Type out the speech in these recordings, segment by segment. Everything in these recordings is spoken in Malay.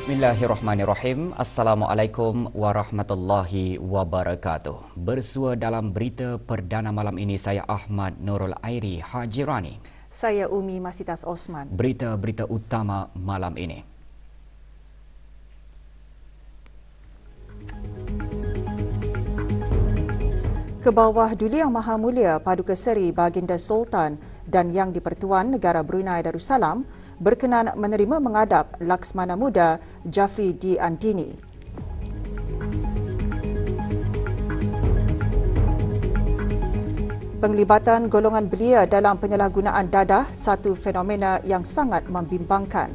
Bismillahirrahmanirrahim. Assalamualaikum warahmatullahi wabarakatuh. Bersua dalam berita perdana malam ini, saya Ahmad Nurul Airi Hajirani. Saya Umi Masitas Osman. Berita-berita utama malam ini. Kebawah Duli Yang Maha Mulia Paduka Seri Baginda Sultan dan Yang di-Pertuan Negara Brunei Darussalam berkenan menerima mengadap Laksmana Muda Jafri D. Andini. Penglibatan golongan belia dalam penyalahgunaan dadah satu fenomena yang sangat membimbangkan.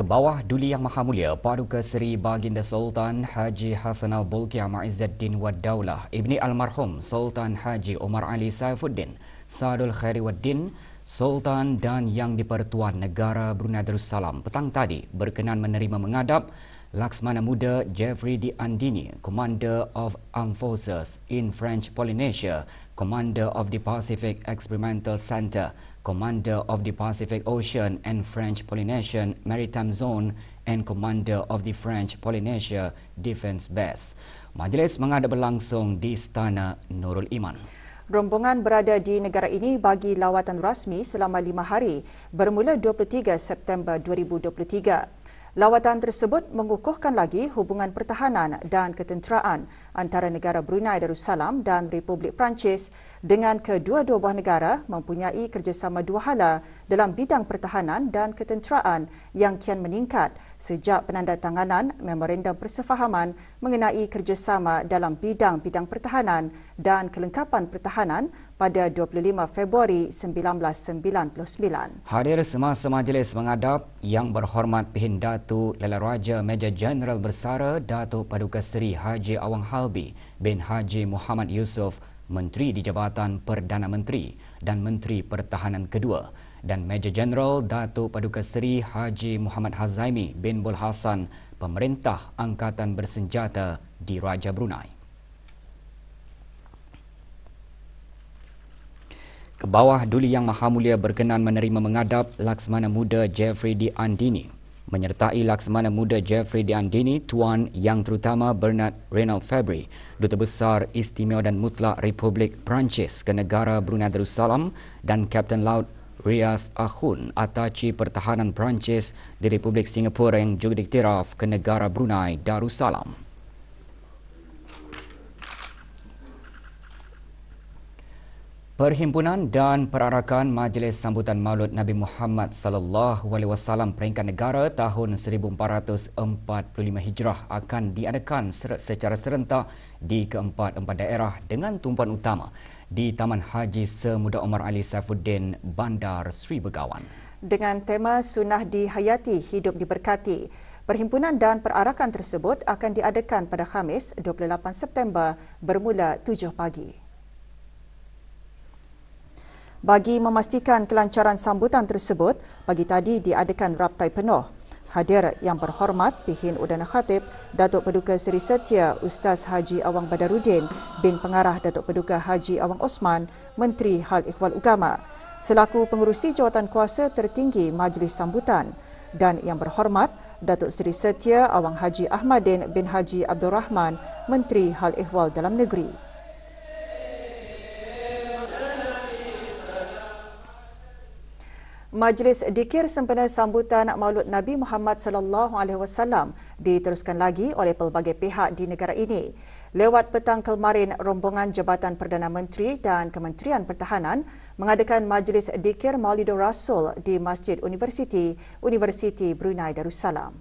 Kebawah Duli Yang Maha Mulia Paduka Seri Baginda Sultan Haji Hassan Al-Bolkiah Ma'izzuddin Wad-Daulah Ibni Almarhum Sultan Haji Omar Ali Saifuddin Sadul Khairi Waddin Sultan dan Yang di-Pertuan Negara Brunei Darussalam petang tadi berkenan menerima mengadap Laksmana Muda Jafri D. Andini, Commander of Armed Forces in French Polynesia, Commander of the Pacific Experimental Centre, Commander of the Pacific Ocean and French Polynesian Maritime Zone and Commander of the French Polynesia Defence Base. Majlis mengadap berlangsung di Istana Nurul Iman. Rombongan berada di negara ini bagi lawatan rasmi selama 5 hari bermula 23 September 2023. Lawatan tersebut mengukuhkan lagi hubungan pertahanan dan ketenteraan antara negara Brunei Darussalam dan Republik Perancis dengan kedua-dua buah negara mempunyai kerjasama dua hala dalam bidang pertahanan dan ketenteraan yang kian meningkat sejak penandatanganan Memorandum Persefahaman mengenai kerjasama dalam bidang-bidang pertahanan dan kelengkapan pertahanan pada 25 Februari 1999. Hadir semasa majlis mengadap Yang Berhormat Pihin Datu Lala Raja Major Jeneral Bersara Datuk Paduka Seri Haji Awang Halbi bin Haji Muhammad Yusof, Menteri di Jabatan Perdana Menteri dan Menteri Pertahanan kedua, dan Major Jeneral Datuk Paduka Seri Haji Muhammad Hazaimi bin Bul Hassan, Pemerintah Angkatan Bersenjata di Raja Brunei. Kebawah Duli Yang Maha Mulia berkenan menerima mengadap Laksmana Muda Jafri D. Andini. Menyertai Laksmana Muda Jafri D. Andini, Tuan Yang Terutama Bernard Reynald Fabry, Duta Besar Istimewa dan Mutlak Republik Perancis ke negara Brunei Darussalam, dan Kapten Laut Riaz Ahun, Atache Pertahanan Perancis di Republik Singapura yang juga diiktiraf ke negara Brunei Darussalam. Perhimpunan dan Perarakan Majlis Sambutan Maulud Nabi Muhammad sallallahu alaihi wasallam peringkat negara tahun 1445 Hijrah akan diadakan secara serentak di keempat-empat daerah dengan tumpuan utama di Taman Haji Semuda Omar Ali Saifuddin, Bandar Sri Begawan. Dengan tema Sunnah Dihayati, Hidup Diberkati, Perhimpunan dan Perarakan tersebut akan diadakan pada Khamis 28 September bermula 7 pagi. Bagi memastikan kelancaran sambutan tersebut, pagi tadi diadakan raptai penuh. Hadir Yang Berhormat Pihin Udana Khatib Datuk Paduka Seri Setia Ustaz Haji Awang Badaruddin bin Pengarah Datuk Paduka Haji Awang Osman, Menteri Hal Ehwal Ugama, selaku pengerusi jawatan kuasa tertinggi majlis sambutan, dan Yang Berhormat Datuk Seri Setia Awang Haji Ahmadin bin Haji Abdul Rahman, Menteri Hal Ehwal Dalam Negeri. Majlis Dikir sempena sambutan Maulud Nabi Muhammad sallallahu alaihi wasallam diteruskan lagi oleh pelbagai pihak di negara ini. Lewat petang kemarin, rombongan Jabatan Perdana Menteri dan Kementerian Pertahanan mengadakan Majlis Dikir Maulidur Rasul di Masjid Universiti Brunei Darussalam.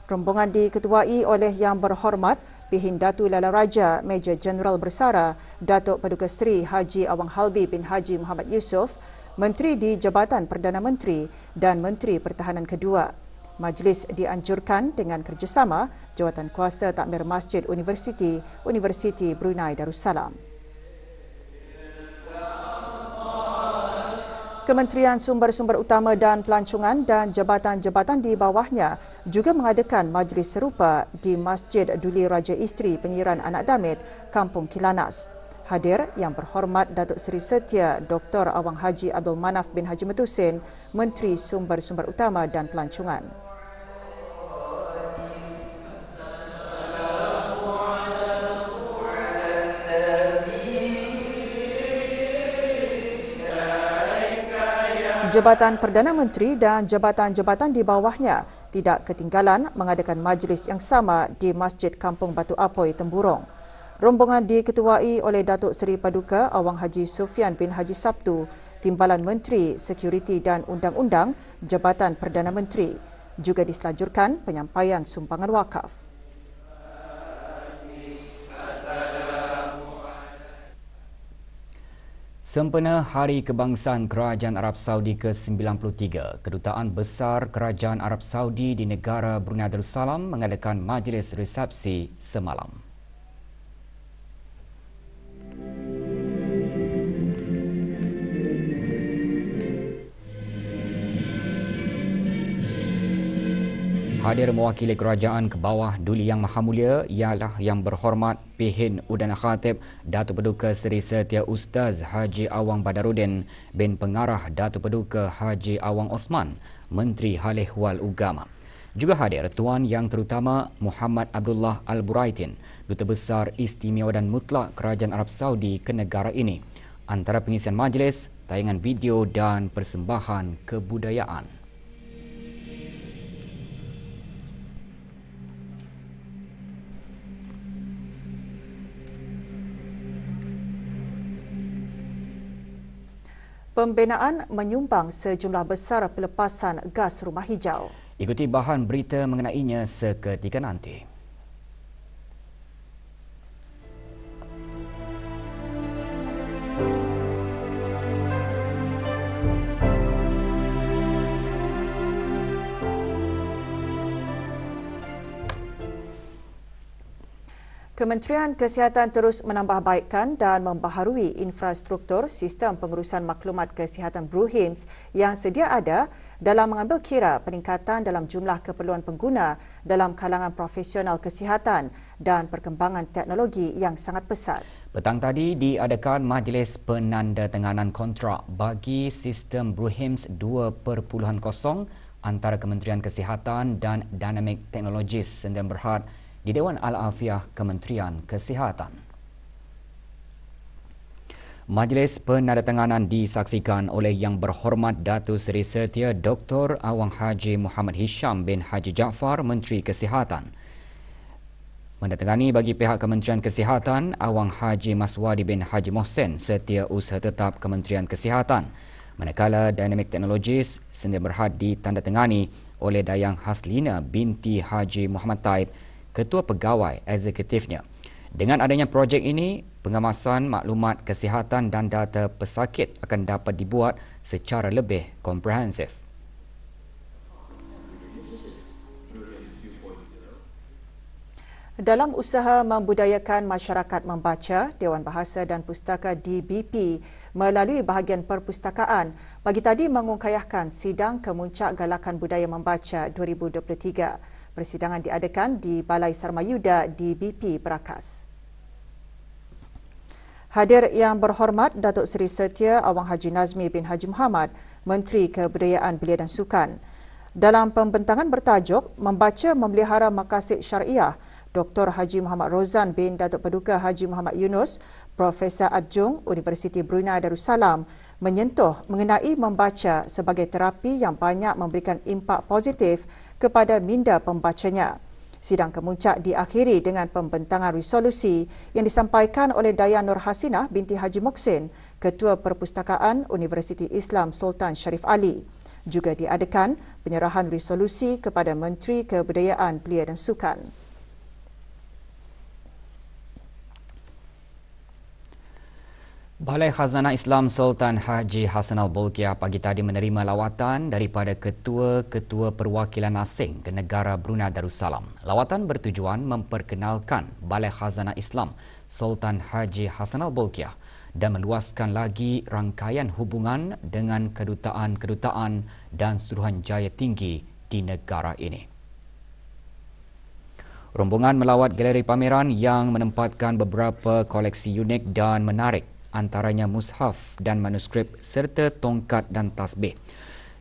Rombongan diketuai oleh Yang Berhormat Pihin Datu Lala Raja Major Jeneral Bersara Datuk Paduka Seri Haji Awang Halbi bin Haji Muhammad Yusof, Menteri di Jabatan Perdana Menteri dan Menteri Pertahanan kedua. Majlis dianjurkan dengan kerjasama Jawatan Kuasa Takmir Masjid Universiti Brunei Darussalam. Kementerian Sumber-Sumber Utama dan Pelancongan dan jabatan-jabatan di bawahnya juga mengadakan majlis serupa di Masjid Duli Raja Isteri Pengiran Anak Damit, Kampung Kilanas. Hadir Yang Berhormat Datuk Seri Setia Dr. Awang Haji Abdul Manaf bin Haji Metusin, Menteri Sumber-Sumber Utama dan Pelancongan. Jabatan Perdana Menteri dan jabatan-jabatan di bawahnya tidak ketinggalan mengadakan majlis yang sama di Masjid Kampung Batu Apoi, Temburong. Rombongan diketuai oleh Datuk Seri Paduka Awang Haji Sufian bin Haji Sabtu, Timbalan Menteri Sekuriti dan Undang-Undang Jabatan Perdana Menteri. Juga diselajurkan penyampaian sumbangan wakaf. Sempena Hari Kebangsaan Kerajaan Arab Saudi ke-93, Kedutaan Besar Kerajaan Arab Saudi di negara Brunei Darussalam mengadakan majlis resepsi semalam. Hadir mewakili kerajaan ke bawah Duli Yang Maha Mulia ialah Yang Berhormat Pihin Udana Khatib Datuk Paduka Seri Setia Ustaz Haji Awang Badaruddin bin Pengarah Datuk Paduka Haji Awang Osman, Menteri Hal Ehwal Ugama. Juga hadir Tuan Yang Terutama Muhammad Abdullah Al-Buraitin, Duta Besar Istimewa dan Mutlak Kerajaan Arab Saudi ke negara ini. Antara pengisian majlis, tayangan video dan persembahan kebudayaan. Pembinaan menyumbang sejumlah besar pelepasan gas rumah hijau. Ikuti bahan berita mengenainya seketika nanti. Kementerian Kesihatan terus menambahbaikkan dan membaharui infrastruktur sistem pengurusan maklumat kesihatan BRUHIMS yang sedia ada dalam mengambil kira peningkatan dalam jumlah keperluan pengguna dalam kalangan profesional kesihatan dan perkembangan teknologi yang sangat pesat. Petang tadi diadakan majlis penandatanganan kontrak bagi sistem BRUHIMS 2.0 antara Kementerian Kesihatan dan Dynamic Technologies Sdn Bhd di Dewan Al-Afiah Kementerian Kesihatan. Majlis penandatanganan disaksikan oleh Yang Berhormat Datuk Seri Setia Dr. Awang Haji Muhammad Hisham bin Haji Jaafar, Menteri Kesihatan. Mendatangani bagi pihak Kementerian Kesihatan, Awang Haji Maswadi bin Haji Mohsen, Setiausaha Usaha Tetap Kementerian Kesihatan. Manakala Dynamic Technologies Sdn Bhd ditandatangani oleh Dayang Haslina binti Haji Muhammad Taib, Ketua Pegawai Eksekutifnya. Dengan adanya projek ini, pengemasan maklumat kesihatan dan data pesakit akan dapat dibuat secara lebih komprehensif. Dalam usaha membudayakan masyarakat membaca, Dewan Bahasa dan Pustaka DBP melalui bahagian perpustakaan pagi tadi mengungkayahkan sidang Kemuncak Galakan Budaya Membaca 2023. Persidangan diadakan di Balai Sarmayuda DBP Berakas. Hadir Yang Berhormat Datuk Seri Setia Awang Haji Nazmi bin Haji Muhammad, Menteri Kebudayaan Belia dan Sukan. Dalam pembentangan bertajuk Membaca Memelihara Maqasid Syariah, Dr. Haji Muhammad Rozan bin Datuk Paduka Haji Muhammad Yunus, Profesor Adjung Universiti Brunei Darussalam, menyentuh mengenai membaca sebagai terapi yang banyak memberikan impak positif kepada minda pembacanya. Sidang kemuncak diakhiri dengan pembentangan resolusi yang disampaikan oleh Dayang Nur Hasinah binti Haji Moksin, Ketua Perpustakaan Universiti Islam Sultan Sharif Ali. Juga diadakan penyerahan resolusi kepada Menteri Kebudayaan Belia dan Sukan. Balai Khazanah Islam Sultan Haji Hassanal Bolkiah pagi tadi menerima lawatan daripada Ketua-Ketua Perwakilan Asing ke negara Brunei Darussalam. Lawatan bertujuan memperkenalkan Balai Khazanah Islam Sultan Haji Hassanal Bolkiah dan meluaskan lagi rangkaian hubungan dengan kedutaan-kedutaan dan Suruhanjaya tinggi di negara ini. Rombongan melawat galeri pameran yang menempatkan beberapa koleksi unik dan menarik, antaranya mushaf dan manuskrip serta tongkat dan tasbih.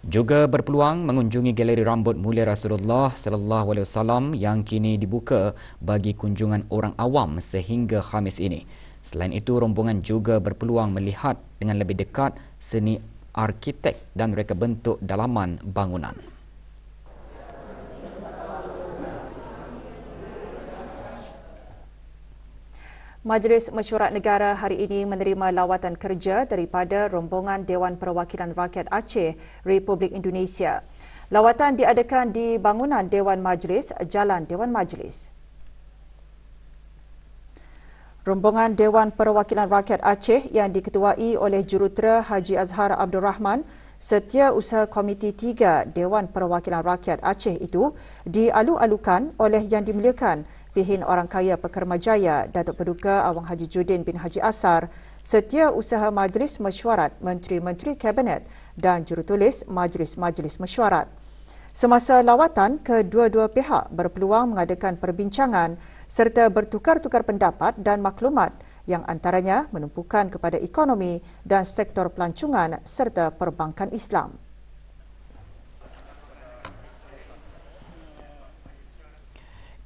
Juga berpeluang mengunjungi galeri rambut mulia Rasulullah sallallahu alaihi wasallam yang kini dibuka bagi kunjungan orang awam sehingga Khamis ini. Selain itu, rombongan juga berpeluang melihat dengan lebih dekat seni arkitek dan reka bentuk dalaman bangunan. Majlis Mesyuarat Negara hari ini menerima lawatan kerja daripada rombongan Dewan Perwakilan Rakyat Aceh, Republik Indonesia. Lawatan diadakan di bangunan Dewan Majlis, Jalan Dewan Majlis. Rombongan Dewan Perwakilan Rakyat Aceh yang diketuai oleh Jurutera Haji Azhar Abdul Rahman, Setiausaha Komiti 3 Dewan Perwakilan Rakyat Aceh itu dialu-alukan oleh Yang Dimuliakan Pihin Orang Kaya Pekermajaya Datuk Paduka Awang Haji Judin bin Haji Asar, Setiausaha Majlis Mesyuarat Menteri-Menteri Kabinet dan Jurutulis Majlis-Majlis Mesyuarat. Semasa lawatan, kedua-dua pihak berpeluang mengadakan perbincangan serta bertukar-tukar pendapat dan maklumat yang antaranya menumpukan kepada ekonomi dan sektor pelancongan serta perbankan Islam.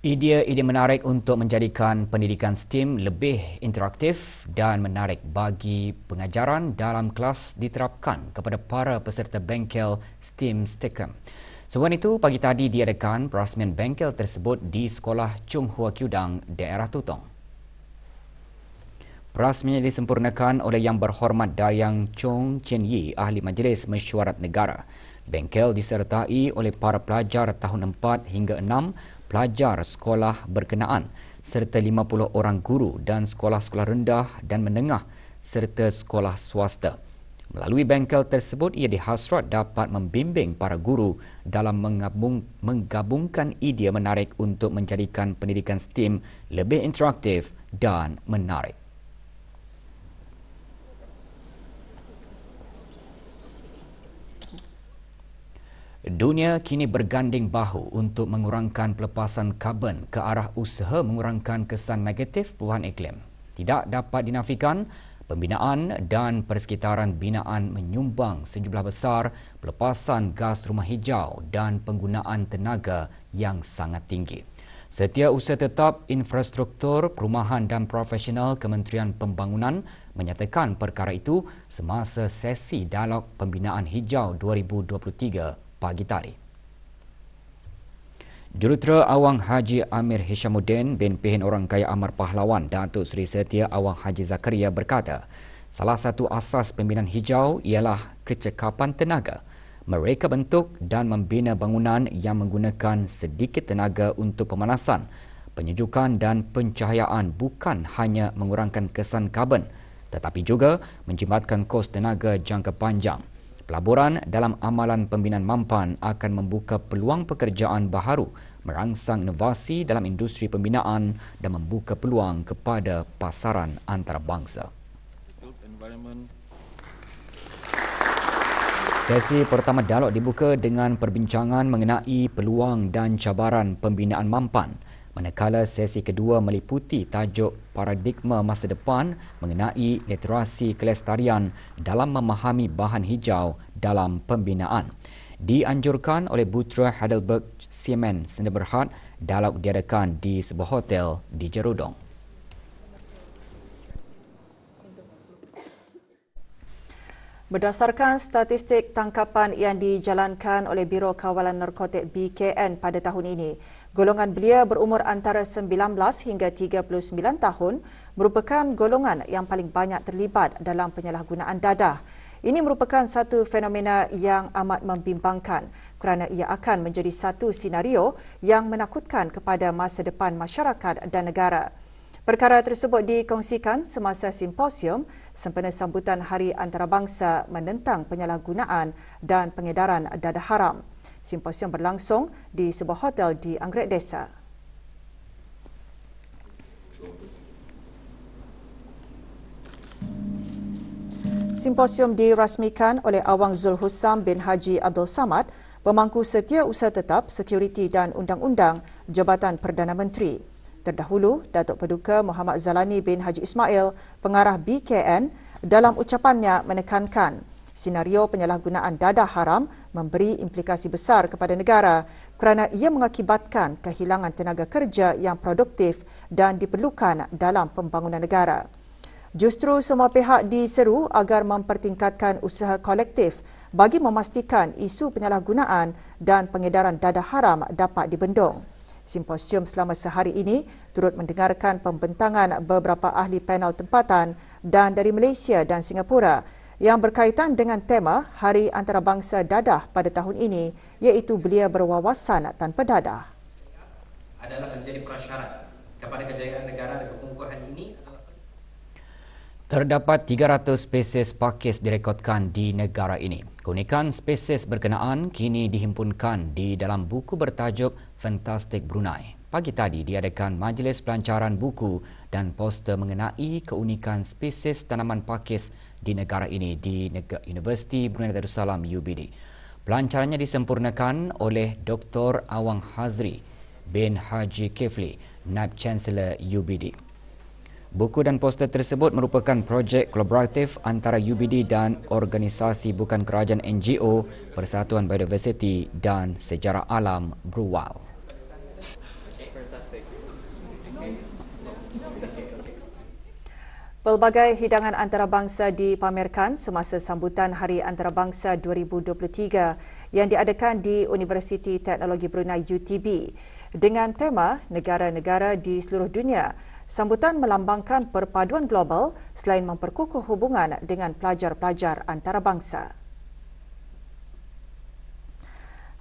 Idea-idea menarik untuk menjadikan pendidikan STEM lebih interaktif dan menarik bagi pengajaran dalam kelas diterapkan kepada para peserta bengkel STEM Stekem. Selain itu, pagi tadi diadakan perasmian bengkel tersebut di Sekolah Chung Hua Kiudang, daerah Tutong. Perasmian disempurnakan oleh Yang Berhormat Dayang Chong Chen Yi, Ahli Majlis Mesyuarat Negara. Bengkel disertai oleh para pelajar tahun 4 hingga 6, pelajar sekolah berkenaan serta 50 orang guru dan sekolah-sekolah rendah dan menengah serta sekolah swasta. Melalui bengkel tersebut, ia dihasrat dapat membimbing para guru dalam menggabungkan idea menarik untuk menjadikan pendidikan STEM lebih interaktif dan menarik. Dunia kini berganding bahu untuk mengurangkan pelepasan karbon ke arah usaha mengurangkan kesan negatif perubahan iklim. Tidak dapat dinafikan, pembinaan dan persekitaran binaan menyumbang sejumlah besar pelepasan gas rumah hijau dan penggunaan tenaga yang sangat tinggi. Setiausaha Tetap Infrastruktur Perumahan dan Profesional Kementerian Pembangunan menyatakan perkara itu semasa sesi Dialog Pembinaan Hijau 2023 pagi tadi. Jurutera Awang Haji Amir Hishamuddin bin Pihin Orang Kaya Amar Pahlawan Datuk Seri Setia Awang Haji Zakaria berkata, salah satu asas pembinaan hijau ialah kecekapan tenaga. Mereka bentuk dan membina bangunan yang menggunakan sedikit tenaga untuk pemanasan, penyejukan dan pencahayaan bukan hanya mengurangkan kesan karbon tetapi juga menjimatkan kos tenaga jangka panjang. Pelaburan dalam amalan pembinaan mampan akan membuka peluang pekerjaan baharu, merangsang inovasi dalam industri pembinaan dan membuka peluang kepada pasaran antarabangsa. Sesi pertama dialog dibuka dengan perbincangan mengenai peluang dan cabaran pembinaan mampan. Manakala sesi kedua meliputi tajuk paradigma masa depan mengenai literasi kelestarian dalam memahami bahan hijau dalam pembinaan. Dianjurkan oleh Butera Heidelberg Siemens Sdn Bhd, dialog diadakan di sebuah hotel di Jerudong. Berdasarkan statistik tangkapan yang dijalankan oleh Biro Kawalan Narkotik BKN pada tahun ini, golongan belia berumur antara 19 hingga 39 tahun merupakan golongan yang paling banyak terlibat dalam penyalahgunaan dadah. Ini merupakan satu fenomena yang amat membimbangkan kerana ia akan menjadi satu senario yang menakutkan kepada masa depan masyarakat dan negara. Perkara tersebut dikongsikan semasa simposium sempena sambutan Hari Antarabangsa menentang penyalahgunaan dan pengedaran dadah haram. Simposium berlangsung di sebuah hotel di Anggrek Desa. Simposium dirasmikan oleh Awang Zul Hussam bin Haji Abdul Samad Pemangku Setiausaha Tetap, Sekuriti dan Undang-Undang Jabatan Perdana Menteri. Terdahulu, Datuk Paduka Muhammad Zalani bin Haji Ismail, pengarah BKN, dalam ucapannya menekankan senario penyalahgunaan dadah haram memberi implikasi besar kepada negara kerana ia mengakibatkan kehilangan tenaga kerja yang produktif dan diperlukan dalam pembangunan negara. Justru semua pihak diseru agar mempertingkatkan usaha kolektif bagi memastikan isu penyalahgunaan dan pengedaran dadah haram dapat dibendung. Simposium selama sehari ini turut mendengarkan pembentangan beberapa ahli panel tempatan dan dari Malaysia dan Singapura yang berkaitan dengan tema Hari Antarabangsa Dadah pada tahun ini, iaitu belia berwawasan tanpa dadah. Adalah menjadi prasyarat kepada kejayaan negara dan kekokohan ini. Terdapat 300 spesies pakis direkodkan di negara ini. Keunikan spesies berkenaan kini dihimpunkan di dalam buku bertajuk Fantastic Brunei. Pagi tadi diadakan majlis pelancaran buku dan poster mengenai keunikan spesies tanaman pakis di negara ini di Universiti Brunei Darussalam UBD. Pelancarannya disempurnakan oleh Dr. Awang Hazri bin Haji Kifli, Naib Chancellor UBD. Buku dan poster tersebut merupakan projek kolaboratif antara UBD dan organisasi bukan kerajaan NGO Persatuan Biodiversiti dan Sejarah Alam Bruwal. Pelbagai hidangan antarabangsa dipamerkan semasa sambutan Hari Antarabangsa 2023 yang diadakan di Universiti Teknologi Brunei UTB dengan tema negara-negara di seluruh dunia. Sambutan melambangkan perpaduan global selain memperkukuh hubungan dengan pelajar-pelajar antarabangsa.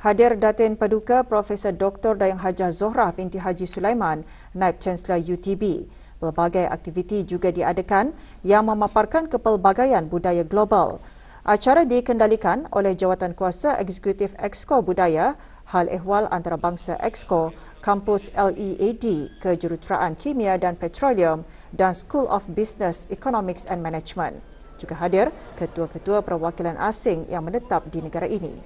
Hadir Datin Paduka Profesor Dr. Dayang Hajah Zohrah binti Haji Sulaiman, Naib Chancellor UTB. Pelbagai aktiviti juga diadakan yang memaparkan kepelbagaian budaya global. Acara dikendalikan oleh Jawatankuasa Eksekutif Exco Budaya, Hal Ehwal Antarabangsa Exco, Kampus LEAD, Kejuruteraan Kimia dan Petroleum dan School of Business, Economics and Management. Juga hadir ketua-ketua perwakilan asing yang menetap di negara ini.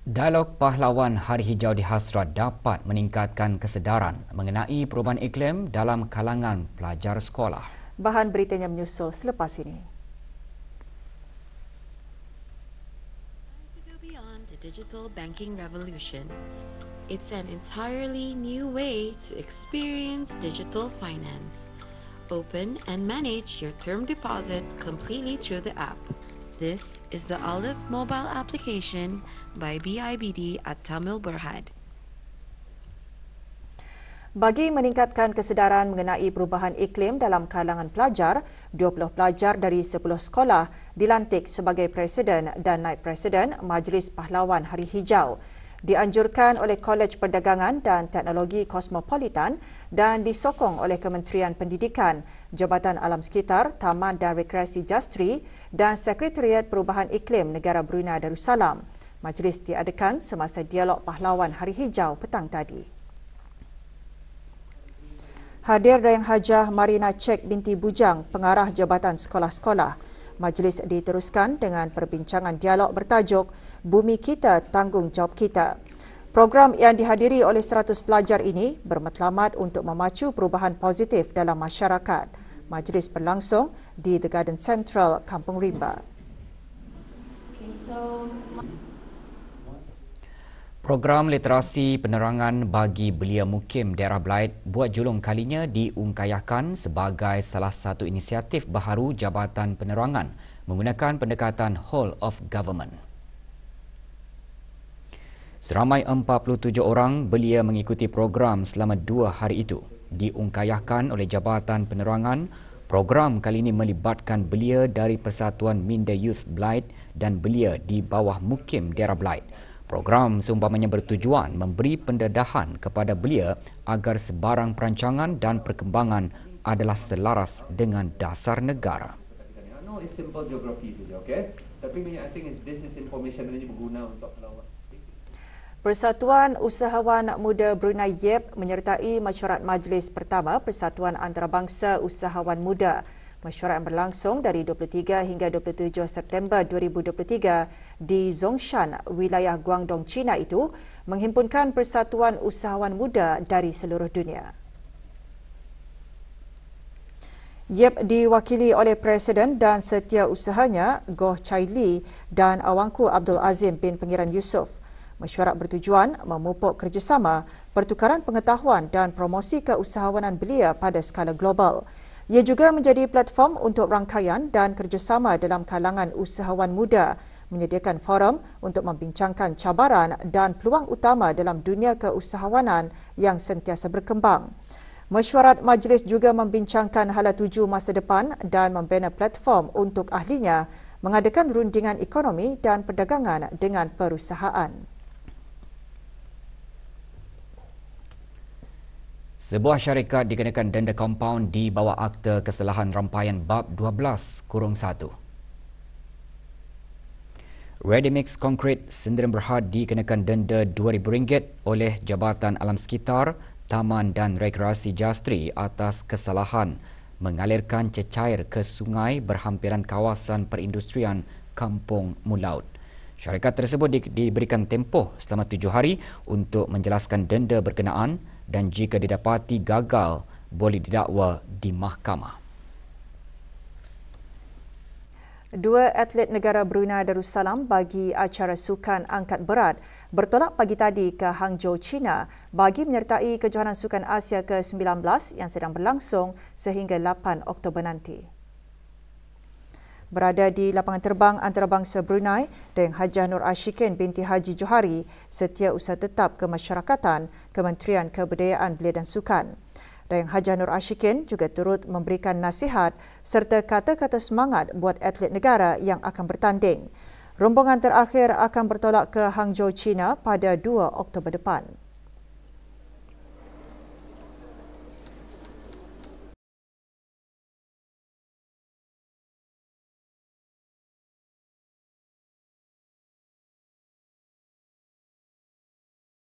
Dialog Pahlawan Hari Hijau di Hasrat dapat meningkatkan kesedaran mengenai perubahan iklim dalam kalangan pelajar sekolah. Bahan beritanya menyusul selepas ini. Digital banking revolution. It's an entirely new way to experience digital finance. Open and manage your term deposit completely through the app. This is the Olive mobile application by BIBD at Tamil Berhad. Bagi meningkatkan kesedaran mengenai perubahan iklim dalam kalangan pelajar, 20 pelajar dari 10 sekolah dilantik sebagai Presiden dan Naib Presiden Majlis Pahlawan Hari Hijau. Dianjurkan oleh Kolej Perdagangan dan Teknologi Kosmopolitan dan disokong oleh Kementerian Pendidikan, Jabatan Alam Sekitar, Taman dan Rekreasi Jastri dan Sekretariat Perubahan Iklim Negara Brunei Darussalam. Majlis diadakan semasa Dialog Pahlawan Hari Hijau petang tadi. Hadir Dayang Hajah Marina Cek binti Bujang, pengarah Jabatan Sekolah-Sekolah. Majlis diteruskan dengan perbincangan dialog bertajuk Bumi Kita, Tanggungjawab Kita. Program yang dihadiri oleh 100 pelajar ini bermatlamat untuk memacu perubahan positif dalam masyarakat. Majlis berlangsung di The Garden Central, Kampung Rimba. Program literasi penerangan bagi belia mukim daerah Belait buat julung kalinya diungkayahkan sebagai salah satu inisiatif baharu Jabatan Penerangan menggunakan pendekatan whole of government. Seramai 47 orang belia mengikuti program selama 2 hari itu. Diungkayahkan oleh Jabatan Penerangan, program kali ini melibatkan belia dari Persatuan Minda Youth Belait dan belia di bawah mukim daerah Belait. Program seumpamanya bertujuan memberi pendedahan kepada belia agar sebarang perancangan dan perkembangan adalah selaras dengan dasar negara. Persatuan Usahawan Muda Brunei YEB menyertai mesyuarat majlis pertama Persatuan Antarabangsa Usahawan Muda. Mesyuarat yang berlangsung dari 23 hingga 27 September 2023 di Zhongshan, wilayah Guangdong, China itu menghimpunkan persatuan usahawan muda dari seluruh dunia. Yep diwakili oleh Presiden dan setiausahanya Goh Chai Lee dan awangku Abdul Azim bin Pangeran Yusof. Mesyuarat bertujuan memupuk kerjasama, pertukaran pengetahuan dan promosi keusahawanan belia pada skala global. Ia juga menjadi platform untuk rangkaian dan kerjasama dalam kalangan usahawan muda, menyediakan forum untuk membincangkan cabaran dan peluang utama dalam dunia keusahawanan yang sentiasa berkembang. Mesyuarat majlis juga membincangkan hala tuju masa depan dan membina platform untuk ahlinya mengadakan rundingan ekonomi dan perdagangan dengan perusahaan. Sebuah syarikat dikenakan denda kompaun di bawah Akta Kesalahan Rampaian Bab 12-1. Readymix Concrete Sdn Bhd dikenakan denda RM2,000 oleh Jabatan Alam Sekitar, Taman dan Rekreasi Jastri atas kesalahan mengalirkan cecair ke sungai berhampiran kawasan perindustrian Kampung Mulaut. Syarikat tersebut diberikan tempoh selama 7 hari untuk menjelaskan denda berkenaan dan jika didapati gagal, boleh didakwa di mahkamah. Dua atlet negara Brunei Darussalam bagi acara sukan angkat berat bertolak pagi tadi ke Hangzhou, China bagi menyertai kejohanan sukan Asia ke-19 yang sedang berlangsung sehingga 8 Oktober nanti. Berada di lapangan terbang antarabangsa Brunei, Dayang Hajah Nur Ashikin binti Haji Johari, Setiausaha Tetap Kemasyarakatan, Kementerian Kebudayaan Belia dan Sukan. Dayang Hajah Nur Ashikin juga turut memberikan nasihat serta kata-kata semangat buat atlet negara yang akan bertanding. Rombongan terakhir akan bertolak ke Hangzhou, China pada 2 Oktober depan.